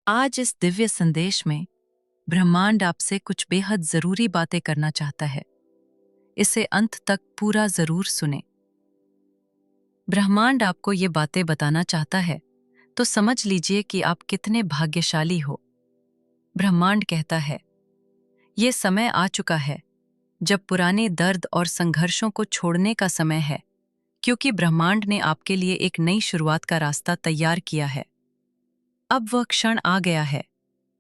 आज इस दिव्य संदेश में ब्रह्मांड आपसे कुछ बेहद जरूरी बातें करना चाहता है। इसे अंत तक पूरा जरूर सुने। ब्रह्मांड आपको ये बातें बताना चाहता है तो समझ लीजिए कि आप कितने भाग्यशाली हो। ब्रह्मांड कहता है, ये समय आ चुका है जब पुराने दर्द और संघर्षों को छोड़ने का समय है, क्योंकि ब्रह्मांड ने आपके लिए एक नई शुरुआत का रास्ता तैयार किया है। अब वह क्षण आ गया है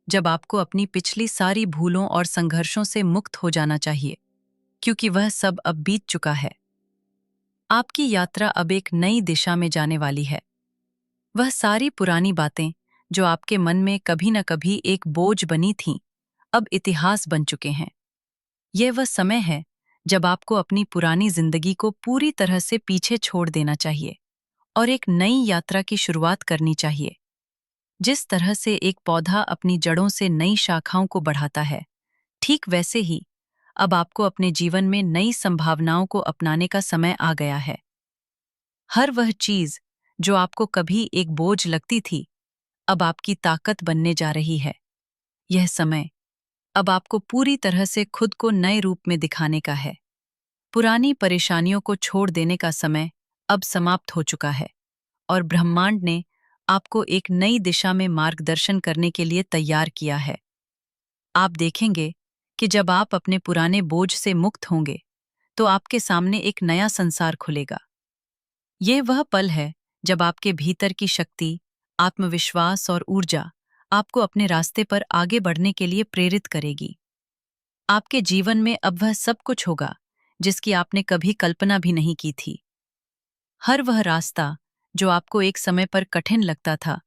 जब आपको अपनी पिछली सारी भूलों और संघर्षों से मुक्त हो जाना चाहिए, क्योंकि वह सब अब बीत चुका है। आपकी यात्रा अब एक नई दिशा में जाने वाली है। वह सारी पुरानी बातें जो आपके मन में कभी न कभी एक बोझ बनी थीं, अब इतिहास बन चुके हैं। यह वह समय है जब आपको अपनी पुरानी जिंदगी को पूरी तरह से पीछे छोड़ देना चाहिए और एक नई यात्रा की शुरुआत करनी चाहिए। जिस तरह से एक पौधा अपनी जड़ों से नई शाखाओं को बढ़ाता है, ठीक वैसे ही अब आपको अपने जीवन में नई संभावनाओं को अपनाने का समय आ गया है। हर वह चीज जो आपको कभी एक बोझ लगती थी, अब आपकी ताकत बनने जा रही है। यह समय अब आपको पूरी तरह से खुद को नए रूप में दिखाने का है। पुरानी परेशानियों को छोड़ देने का समय अब समाप्त हो चुका है और ब्रह्मांड ने आपको एक नई दिशा में मार्गदर्शन करने के लिए तैयार किया है। आप देखेंगे कि जब आप अपने पुराने बोझ से मुक्त होंगे, तो आपके सामने एक नया संसार खुलेगा। ये वह पल है जब आपके भीतर की शक्ति, आत्मविश्वास और ऊर्जा आपको अपने रास्ते पर आगे बढ़ने के लिए प्रेरित करेगी। आपके जीवन में अब वह सब कुछ होगा जिसकी आपने कभी कल्पना भी नहीं की थी। हर वह रास्ता जो आपको एक समय पर कठिन लगता था,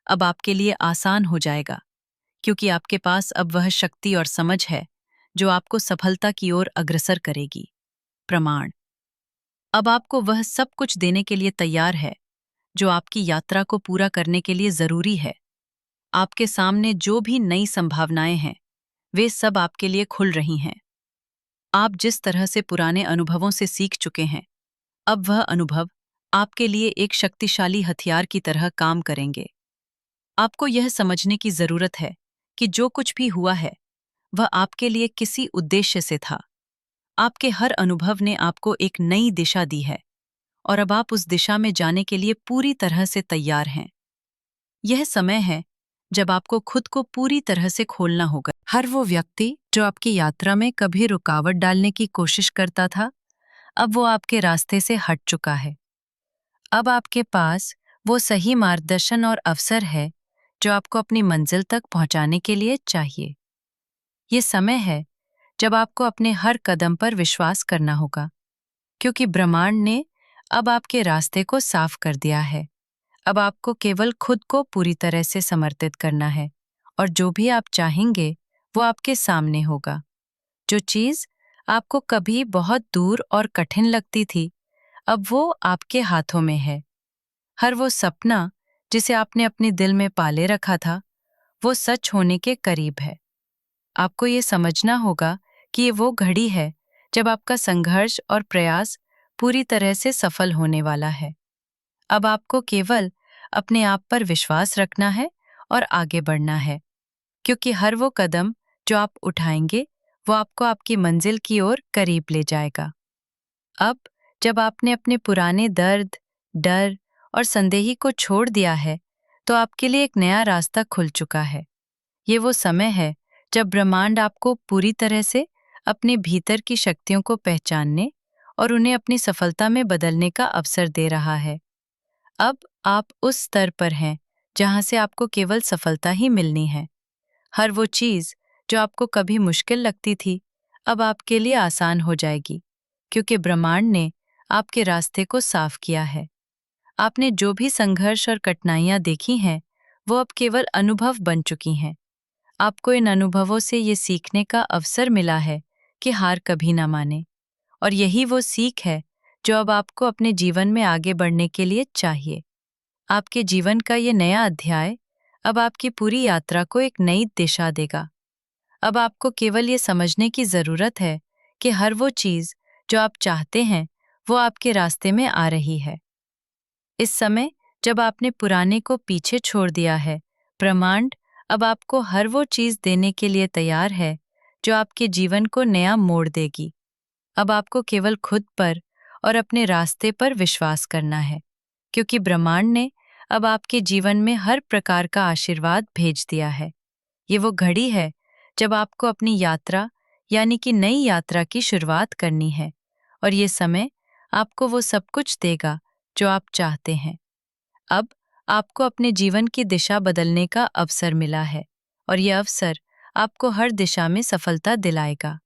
अब आपके लिए आसान हो जाएगा, क्योंकि आपके पास अब वह शक्ति और समझ है जो आपको सफलता की ओर अग्रसर करेगी। प्रमाण, अब आपको वह सब कुछ देने के लिए तैयार है जो आपकी यात्रा को पूरा करने के लिए जरूरी है। आपके सामने जो भी नई संभावनाएं हैं, वे सब आपके लिए खुल रही हैं। आप जिस तरह से पुराने अनुभवों से सीख चुके हैं, अब वह अनुभव आपके लिए एक शक्तिशाली हथियार की तरह काम करेंगे। आपको यह समझने की जरूरत है कि जो कुछ भी हुआ है, वह आपके लिए किसी उद्देश्य से था। आपके हर अनुभव ने आपको एक नई दिशा दी है और अब आप उस दिशा में जाने के लिए पूरी तरह से तैयार हैं। यह समय है जब आपको खुद को पूरी तरह से खोलना होगा। हर वो व्यक्ति जो आपकी यात्रा में कभी रुकावट डालने की कोशिश करता था, अब वो आपके रास्ते से हट चुका है। अब आपके पास वो सही मार्गदर्शन और अवसर है जो आपको अपनी मंजिल तक पहुंचाने के लिए चाहिए। ये समय है जब आपको अपने हर कदम पर विश्वास करना होगा, क्योंकि ब्रह्मांड ने अब आपके रास्ते को साफ कर दिया है। अब आपको केवल खुद को पूरी तरह से समर्पित करना है और जो भी आप चाहेंगे वो आपके सामने होगा। जो चीज आपको कभी बहुत दूर और कठिन लगती थी, अब वो आपके हाथों में है। हर वो सपना जिसे आपने अपने दिल में पाले रखा था, वो सच होने के करीब है। आपको ये समझना होगा कि ये वो घड़ी है जब आपका संघर्ष और प्रयास पूरी तरह से सफल होने वाला है। अब आपको केवल अपने आप पर विश्वास रखना है और आगे बढ़ना है, क्योंकि हर वो कदम जो आप उठाएंगे, वो आपको आपकी मंजिल की ओर करीब ले जाएगा। अब जब आपने अपने पुराने दर्द, डर और संदेही को छोड़ दिया है, तो आपके लिए एक नया रास्ता खुल चुका है। ये वो समय है जब ब्रह्मांड आपको पूरी तरह से अपने भीतर की शक्तियों को पहचानने और उन्हें अपनी सफलता में बदलने का अवसर दे रहा है। अब आप उस स्तर पर हैं जहां से आपको केवल सफलता ही मिलनी है। हर वो चीज जो आपको कभी मुश्किल लगती थी, अब आपके लिए आसान हो जाएगी, क्योंकि ब्रह्मांड ने आपके रास्ते को साफ किया है। आपने जो भी संघर्ष और कठिनाइयां देखी हैं, वो अब केवल अनुभव बन चुकी हैं। आपको इन अनुभवों से ये सीखने का अवसर मिला है कि हार कभी ना माने, और यही वो सीख है जो अब आपको अपने जीवन में आगे बढ़ने के लिए चाहिए। आपके जीवन का ये नया अध्याय अब आपकी पूरी यात्रा को एक नई दिशा देगा। अब आपको केवल ये समझने की जरूरत है कि हर वो चीज जो आप चाहते हैं, वो आपके रास्ते में आ रही है। इस समय जब आपने पुराने को पीछे छोड़ दिया है, ब्रह्मांड अब आपको हर वो चीज़ देने के लिए तैयार है जो आपके जीवन को नया मोड़ देगी। अब आपको केवल खुद पर और अपने रास्ते पर विश्वास करना है, क्योंकि ब्रह्मांड ने अब आपके जीवन में हर प्रकार का आशीर्वाद भेज दिया है। ये वो घड़ी है जब आपको अपनी यात्रा, यानी कि नई यात्रा की शुरुआत करनी है, और ये समय आपको वो सब कुछ देगा जो आप चाहते हैं। अब आपको अपने जीवन की दिशा बदलने का अवसर मिला है, और ये अवसर आपको हर दिशा में सफलता दिलाएगा।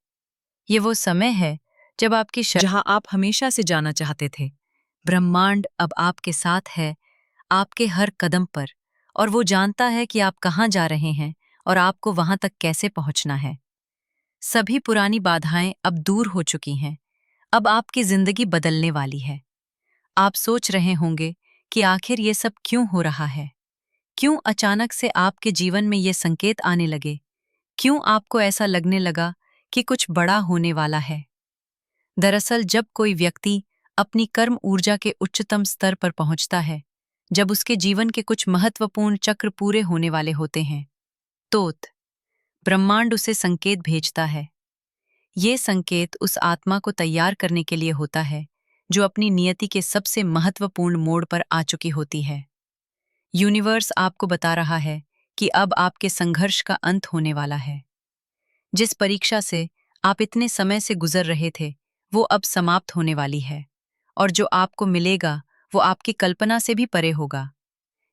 ये वो समय है जब आपकी जहां आप हमेशा से जाना चाहते थे। ब्रह्मांड अब आपके साथ है, आपके हर कदम पर, और वो जानता है कि आप कहाँ जा रहे हैं और आपको वहां तक कैसे पहुंचना है। सभी पुरानी बाधाएं अब दूर हो चुकी हैं। अब आपकी जिंदगी बदलने वाली है। आप सोच रहे होंगे कि आखिर ये सब क्यों हो रहा है? क्यों अचानक से आपके जीवन में ये संकेत आने लगे? क्यों आपको ऐसा लगने लगा कि कुछ बड़ा होने वाला है? दरअसल जब कोई व्यक्ति अपनी कर्म ऊर्जा के उच्चतम स्तर पर पहुंचता है, जब उसके जीवन के कुछ महत्वपूर्ण चक्र पूरे होने वाले होते हैं, तो ब्रह्मांड उसे संकेत भेजता है। ये संकेत उस आत्मा को तैयार करने के लिए होता है जो अपनी नियति के सबसे महत्वपूर्ण मोड़ पर आ चुकी होती है। यूनिवर्स आपको बता रहा है कि अब आपके संघर्ष का अंत होने वाला है। जिस परीक्षा से आप इतने समय से गुजर रहे थे, वो अब समाप्त होने वाली है, और जो आपको मिलेगा वो आपकी कल्पना से भी परे होगा।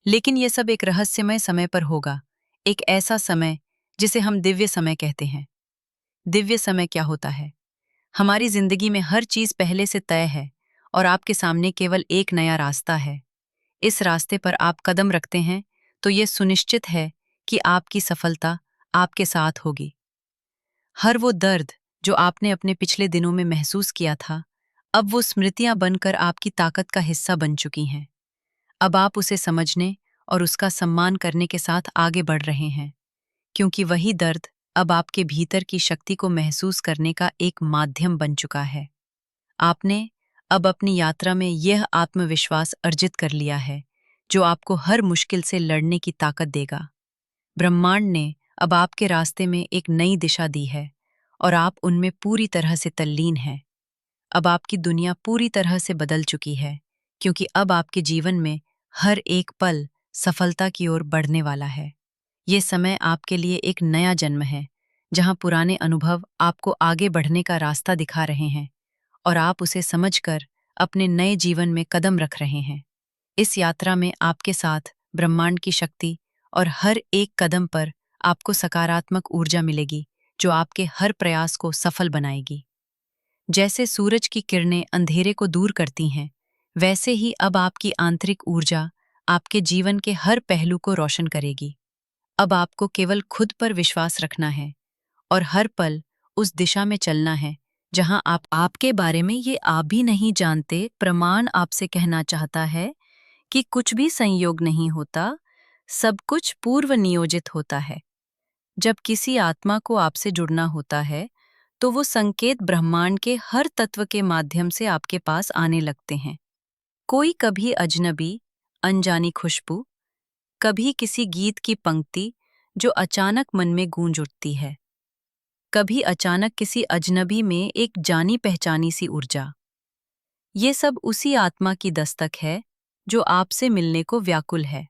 लेकिन यह सब एक रहस्यमय समय पर होगा, एक ऐसा समय जिसे हम दिव्य समय कहते हैं। दिव्य समय क्या होता है? हमारी जिंदगी में हर चीज पहले से तय है, और आपके सामने केवल एक नया रास्ता है। इस रास्ते पर आप कदम रखते हैं तो यह सुनिश्चित है कि आपकी सफलता आपके साथ होगी। हर वो दर्द जो आपने अपने पिछले दिनों में महसूस किया था, अब वो स्मृतियां बनकर आपकी ताकत का हिस्सा बन चुकी हैं। अब आप उसे समझने और उसका सम्मान करने के साथ आगे बढ़ रहे हैं, क्योंकि वही दर्द अब आपके भीतर की शक्ति को महसूस करने का एक माध्यम बन चुका है। आपने अब अपनी यात्रा में यह आत्मविश्वास अर्जित कर लिया है जो आपको हर मुश्किल से लड़ने की ताकत देगा। ब्रह्मांड ने अब आपके रास्ते में एक नई दिशा दी है, और आप उनमें पूरी तरह से तल्लीन हैं। अब आपकी दुनिया पूरी तरह से बदल चुकी है, क्योंकि अब आपके जीवन में हर एक पल सफलता की ओर बढ़ने वाला है। ये समय आपके लिए एक नया जन्म है, जहां पुराने अनुभव आपको आगे बढ़ने का रास्ता दिखा रहे हैं, और आप उसे समझकर अपने नए जीवन में कदम रख रहे हैं। इस यात्रा में आपके साथ ब्रह्मांड की शक्ति, और हर एक कदम पर आपको सकारात्मक ऊर्जा मिलेगी जो आपके हर प्रयास को सफल बनाएगी। जैसे सूरज की किरणें अंधेरे को दूर करती हैं, वैसे ही अब आपकी आंतरिक ऊर्जा आपके जीवन के हर पहलू को रोशन करेगी। अब आपको केवल खुद पर विश्वास रखना है, और हर पल उस दिशा में चलना है जहां आप आपके बारे में ये आप भी नहीं जानते। प्रमाण आपसे कहना चाहता है कि कुछ भी संयोग नहीं होता, सब कुछ पूर्व नियोजित होता है। जब किसी आत्मा को आपसे जुड़ना होता है, तो वो संकेत ब्रह्मांड के हर तत्व के माध्यम से आपके पास आने लगते हैं। कोई कभी अजनबी, अनजानी खुशबू, कभी किसी गीत की पंक्ति जो अचानक मन में गूंज उठती है, कभी अचानक किसी अजनबी में एक जानी पहचानी सी ऊर्जा। ये सब उसी आत्मा की दस्तक है जो आपसे मिलने को व्याकुल है।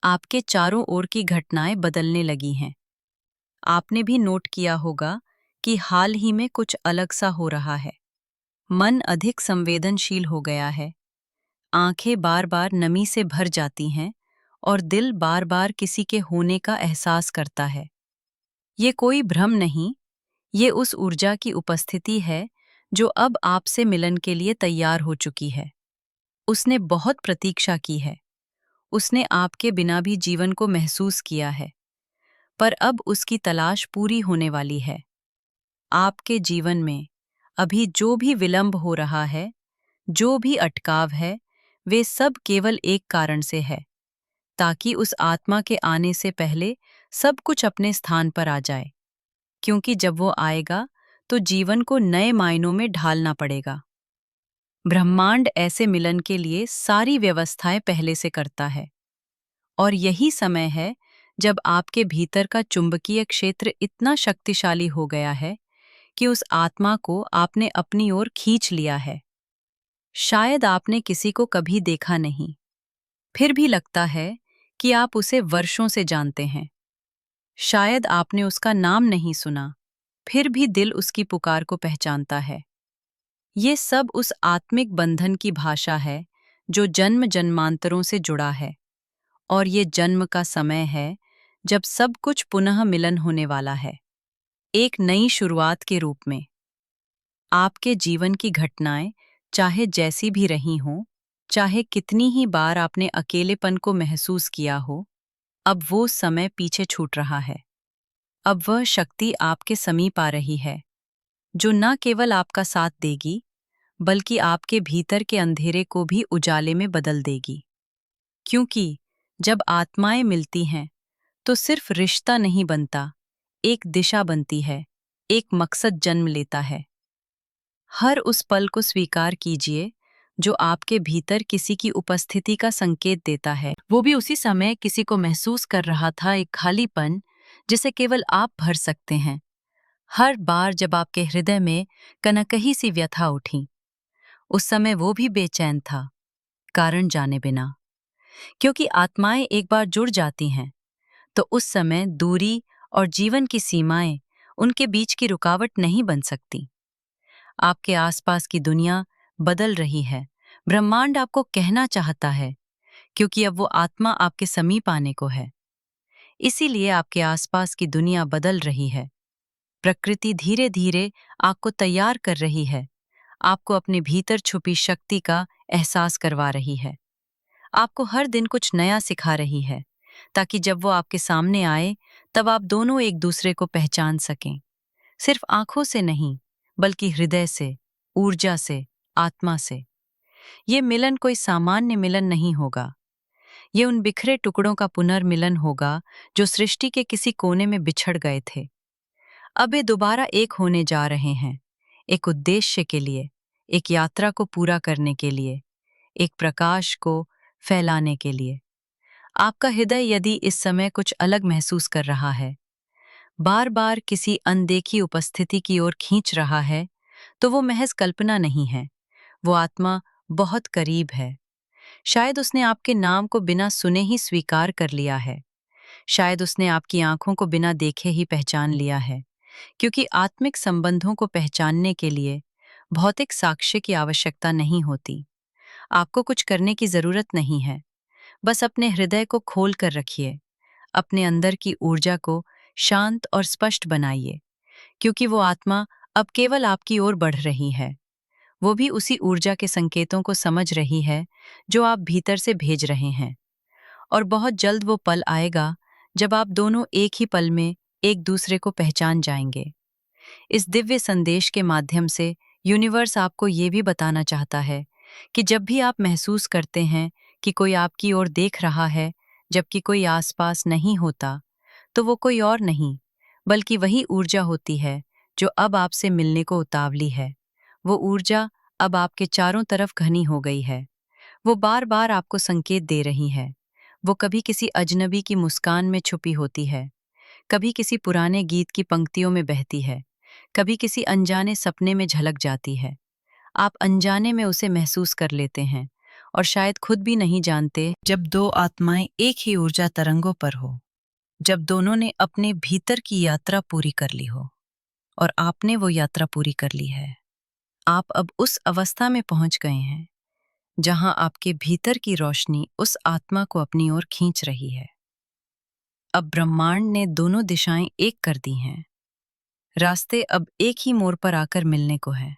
आपके चारों ओर की घटनाएं बदलने लगी हैं। आपने भी नोट किया होगा कि हाल ही में कुछ अलग सा हो रहा है। मन अधिक संवेदनशील हो गया है, आंखें बार बार नमी से भर जाती हैं, और दिल बार बार किसी के होने का एहसास करता है। ये कोई भ्रम नहीं, ये उस ऊर्जा की उपस्थिति है जो अब आपसे मिलन के लिए तैयार हो चुकी है। उसने बहुत प्रतीक्षा की है, उसने आपके बिना भी जीवन को महसूस किया है, पर अब उसकी तलाश पूरी होने वाली है। आपके जीवन में अभी जो भी विलंब हो रहा है, जो भी अटकाव है, वे सब केवल एक कारण से है, ताकि उस आत्मा के आने से पहले सब कुछ अपने स्थान पर आ जाए। क्योंकि जब वो आएगा तो जीवन को नए मायनों में ढालना पड़ेगा। ब्रह्मांड ऐसे मिलन के लिए सारी व्यवस्थाएं पहले से करता है, और यही समय है जब आपके भीतर का चुंबकीय क्षेत्र इतना शक्तिशाली हो गया है कि उस आत्मा को आपने अपनी ओर खींच लिया है। शायद आपने किसी को कभी देखा नहीं, फिर भी लगता है कि आप उसे वर्षों से जानते हैं। शायद आपने उसका नाम नहीं सुना, फिर भी दिल उसकी पुकार को पहचानता है। ये सब उस आत्मिक बंधन की भाषा है जो जन्म जन्मांतरों से जुड़ा है, और ये जन्म का समय है जब सब कुछ पुनः मिलन होने वाला है, एक नई शुरुआत के रूप में। आपके जीवन की घटनाएं चाहे जैसी भी रही हों, चाहे कितनी ही बार आपने अकेलेपन को महसूस किया हो, अब वो समय पीछे छूट रहा है। अब वह शक्ति आपके समीप आ रही है, जो न केवल आपका साथ देगी, बल्कि आपके भीतर के अंधेरे को भी उजाले में बदल देगी। क्योंकि जब आत्माएं मिलती हैं, तो सिर्फ रिश्ता नहीं बनता, एक दिशा बनती है, एक मकसद जन्म लेता है। हर उस पल को स्वीकार कीजिए जो आपके भीतर किसी की उपस्थिति का संकेत देता है। वो भी उसी समय किसी को महसूस कर रहा था, एक खालीपन जिसे केवल आप भर सकते हैं। हर बार जब आपके हृदय में कनकही सी व्यथा उठी, उस समय वो भी बेचैन था, कारण जाने बिना। क्योंकि आत्माएं एक बार जुड़ जाती हैं, तो उस समय दूरी और जीवन की सीमाएं उनके बीच की रुकावट नहीं बन सकती। आपके आसपास की दुनिया बदल रही है, ब्रह्मांड आपको कहना चाहता है, क्योंकि अब वो आत्मा आपके समीप आने को है। इसीलिए आपके आसपास की दुनिया बदल रही है। प्रकृति धीरे धीरे आपको तैयार कर रही है, आपको अपने भीतर छुपी शक्ति का एहसास करवा रही है, आपको हर दिन कुछ नया सिखा रही है, ताकि जब वो आपके सामने आए, तब आप दोनों एक दूसरे को पहचान सकें। सिर्फ आंखों से नहीं, बल्कि हृदय से, ऊर्जा से, आत्मा से। ये मिलन कोई सामान्य मिलन नहीं होगा। ये उन बिखरे टुकड़ों का पुनर्मिलन होगा जो सृष्टि के किसी कोने में बिछड़ गए थे। अब ये दोबारा एक होने जा रहे हैं, एक उद्देश्य के लिए, एक यात्रा को पूरा करने के लिए, एक प्रकाश को फैलाने के लिए। आपका हृदय यदि इस समय कुछ अलग महसूस कर रहा है, बार बार किसी अनदेखी उपस्थिति की ओर खींच रहा है, तो वो महज कल्पना नहीं है, वो आत्मा बहुत करीब है। शायद उसने आपके नाम को बिना सुने ही स्वीकार कर लिया है। शायद उसने आपकी आंखों को बिना देखे ही पहचान लिया है, क्योंकि आत्मिक संबंधों को पहचानने के लिए भौतिक साक्ष्य की आवश्यकता नहीं होती। आपको कुछ करने की जरूरत नहीं है, बस अपने हृदय को खोल कर रखिए, अपने अंदर की ऊर्जा को शांत और स्पष्ट बनाइए, क्योंकि वो आत्मा अब केवल आपकी ओर बढ़ रही है। वो भी उसी ऊर्जा के संकेतों को समझ रही है जो आप भीतर से भेज रहे हैं। और बहुत जल्द वो पल आएगा जब आप दोनों एक ही पल में एक दूसरे को पहचान जाएंगे। इस दिव्य संदेश के माध्यम से यूनिवर्स आपको ये भी बताना चाहता है कि जब भी आप महसूस करते हैं कि कोई आपकी ओर देख रहा है, जबकि कोई आसपास नहीं होता, तो वो कोई और नहीं, बल्कि वही ऊर्जा होती है जो अब आपसे मिलने को उतावली है। वो ऊर्जा अब आपके चारों तरफ घनी हो गई है। वो बार बार आपको संकेत दे रही है। वो कभी किसी अजनबी की मुस्कान में छुपी होती है, कभी किसी पुराने गीत की पंक्तियों में बहती है, कभी किसी अनजाने सपने में झलक जाती है। आप अनजाने में उसे महसूस कर लेते हैं और शायद खुद भी नहीं जानते, जब दो आत्माएं एक ही ऊर्जा तरंगों पर हो, जब दोनों ने अपने भीतर की यात्रा पूरी कर ली हो और आपने वो यात्रा पूरी कर ली है। आप अब उस अवस्था में पहुंच गए हैं जहां आपके भीतर की रोशनी उस आत्मा को अपनी ओर खींच रही है। अब ब्रह्मांड ने दोनों दिशाएं एक कर दी हैं। रास्ते अब एक ही मोड़ पर आकर मिलने को है।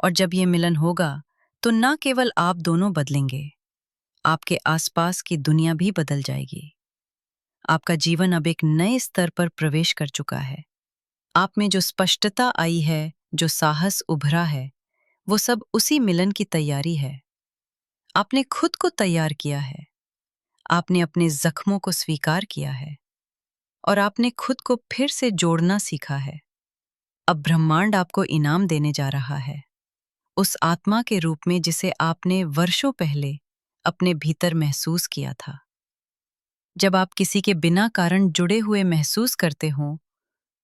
और जब ये मिलन होगा, तो न केवल आप दोनों बदलेंगे, आपके आसपास की दुनिया भी बदल जाएगी। आपका जीवन अब एक नए स्तर पर प्रवेश कर चुका है। आप में जो स्पष्टता आई है, जो साहस उभरा है, वो सब उसी मिलन की तैयारी है। आपने खुद को तैयार किया है, आपने अपने जख्मों को स्वीकार किया है, और आपने खुद को फिर से जोड़ना सीखा है। अब ब्रह्मांड आपको इनाम देने जा रहा है, उस आत्मा के रूप में जिसे आपने वर्षों पहले अपने भीतर महसूस किया था। जब आप किसी के बिना कारण जुड़े हुए महसूस करते हो,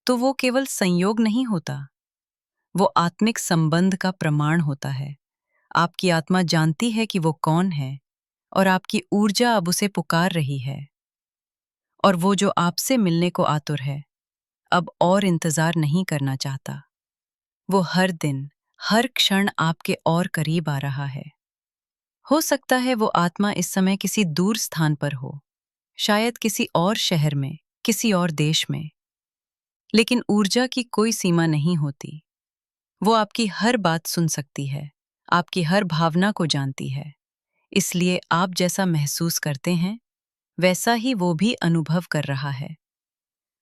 तो वो केवल संयोग नहीं होता, वो आत्मिक संबंध का प्रमाण होता है। आपकी आत्मा जानती है कि वो कौन है और आपकी ऊर्जा अब उसे पुकार रही है। और वो जो आपसे मिलने को आतुर है, अब और इंतजार नहीं करना चाहता। वो हर दिन, हर क्षण आपके और करीब आ रहा है। हो सकता है वो आत्मा इस समय किसी दूर स्थान पर हो, शायद किसी और शहर में, किसी और देश में। लेकिन ऊर्जा की कोई सीमा नहीं होती। वो आपकी हर बात सुन सकती है, आपकी हर भावना को जानती है। इसलिए आप जैसा महसूस करते हैं, वैसा ही वो भी अनुभव कर रहा है।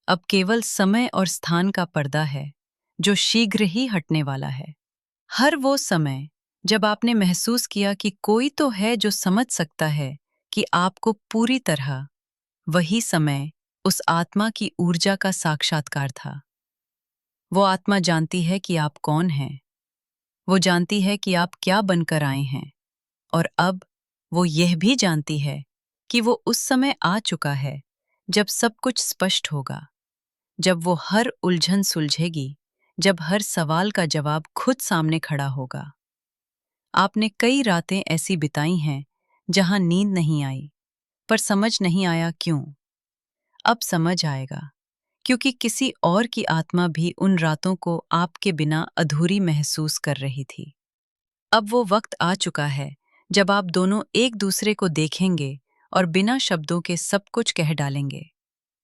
अब केवल समय और स्थान का पर्दा है, जो शीघ्र ही हटने वाला है। हर वो समय जब आपने महसूस किया कि कोई तो है जो समझ सकता है कि आपको पूरी तरह, वही समय उस आत्मा की ऊर्जा का साक्षात्कार था। वो आत्मा जानती है कि आप कौन हैं, वो जानती है कि आप क्या बनकर आए हैं, और अब वो यह भी जानती है कि वो उस समय आ चुका है जब सब कुछ स्पष्ट होगा, जब वो हर उलझन सुलझेगी, जब हर सवाल का जवाब खुद सामने खड़ा होगा। आपने कई रातें ऐसी बिताई हैं जहां नींद नहीं आई, पर समझ नहीं आया क्यों। अब समझ आएगा, क्योंकि किसी और की आत्मा भी उन रातों को आपके बिना अधूरी महसूस कर रही थी। अब वो वक्त आ चुका है जब आप दोनों एक दूसरे को देखेंगे और बिना शब्दों के सब कुछ कह डालेंगे।